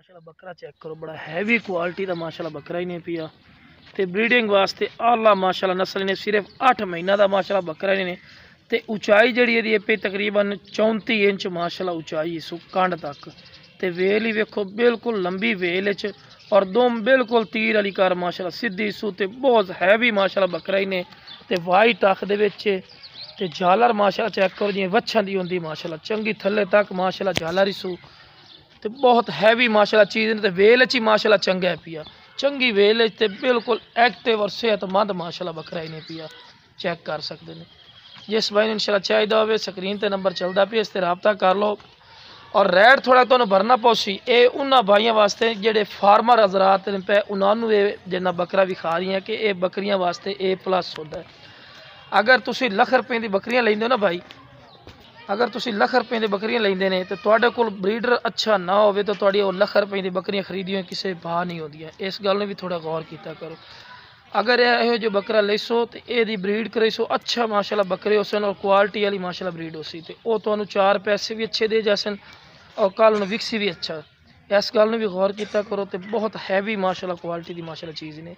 माशाल्लाह बकरा चेक करो, बड़ा हैवी क्वालिटी का माशाल्लाह बकरा ही नहीं पिया। तो ब्रीडिंग वास्ते आला माशाल्लाह नस्ल ने सिर्फ 8 महीना का माशाल्लाह बकरा ने। तो ऊंचाई जी पे तकरीबन 34 इंच माशाल्लाह ऊंचाई इस कंड तक। तो वेल ही वेखो बिल्कुल लंबी वेल च और दुम बिल्कुल तीर वाली कार माशाल्लाह सीधी सू। तो बहुत हैवी माशाल्लाह बकरा ही ने। तो वाइट अख दे झालर माशाल्लाह चेक करो जी वच्छां दी होंदी माशाल्लाह चंगी थल्ले तक माशाल्लाह झालर ही सू। तो बहुत हैवी माशाल्लाह चीज़ ने। तो वेल च ही माशाल्लाह चंगा है पिया, चंगी वेल ते बिल्कुल एक्टिव और सेहतमंद माशाल्लाह बकरा ही नहीं पिया। चेक कर सकते हैं। जिस भाई ने इंशाल्लाह चाहिए हो स्क्रीन पर नंबर चलता पे इस रबता कर लो। और रेट थोड़ा तो भरना पौसी ये उन्होंने भाइयों वास्ते जेडे फार्मर हजरात ने पे उन्होंने जिन्ना बकरा विखा रही हैं कि ये बकरियां वास्ते A+ होता है। अगर तुम लख रुपए की बकरियां लेंदे हो ना भाई, अगर तुम लख रुपए की बकरियां लेंदे ने तो तुहाडे कोल ब्रीडर अच्छा ना हो तो तुहाडी वो लख रुपए की बकरियां खरीदियां किसी भाव नहीं होंदियां। इस गल ने भी थोड़ा गौर किया करो। अगर यो जो बकरा लेसो तो यदी ब्रीड करेसो अच्छा माशाल्लाह बकरे हो सन और क्वालिटी वाली माशाल्लाह ब्रीड हो सी। तो वह तुहानू 4 पैसे भी अच्छे दे जासन और कल विकसी भी अच्छा। इस गल ने भी गौर किया करो। तो बहुत हैवी माशाल्लाह क्वालिटी की माशाल्लाह चीज़ ने।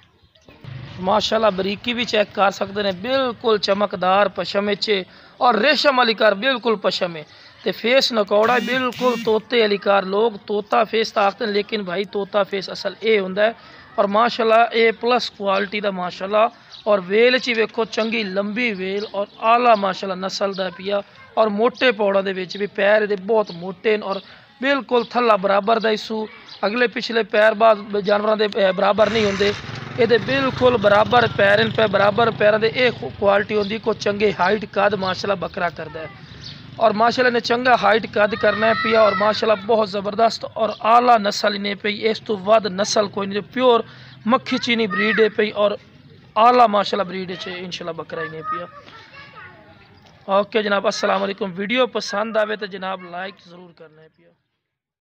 माशाल्लाह बरीकी भी चेक कर सकते हैं, बिल्कुल चमकदार पशम च और रेशम वाली कार बिल्कुल पशम है। तो फेस नकौड़ा बिल्कुल तोते वाली कार। लोग तोता फेस तो आखते हैं लेकिन भाई तोता फेस असल ये होंदा है। और माशाल्लाह A+ क्वालिटी का माशाल्लाह। और वेल च वेखो चंगी लंबी वेल और आला माशाल्लाह नस्ल का पिया। और मोटे पौड़ा दे विच भी पैर दे बहुत मोटे और बिल्कुल थल्ला बराबर का इसू। अगले पिछले पैर बाद जानवरों के बराबर नहीं होंगे, ये बिल्कुल बराबर पैर पे बराबर पैरों के ये क्वालिटी होंगी। को चंगे हाइट कद माशाल्लाह बकरा करता है। और माशाल्लाह ने चंगा हाइट कद करना है पिया। और माशाल्लाह बहुत ज़बरदस्त और आला नस्ल ने पई, इस तो वध नस्ल कोई नहीं। प्योर मक्खी चीनी ब्रीड है पई और आला माशाल्लाह ब्रीड है इंशाल्लाह बकरा ही नहीं पिया। ओके जनाब, अस्सलाम वालेकुम। वीडियो पसंद आवे तो जनाब लाइक ज़रूर करना है पिया।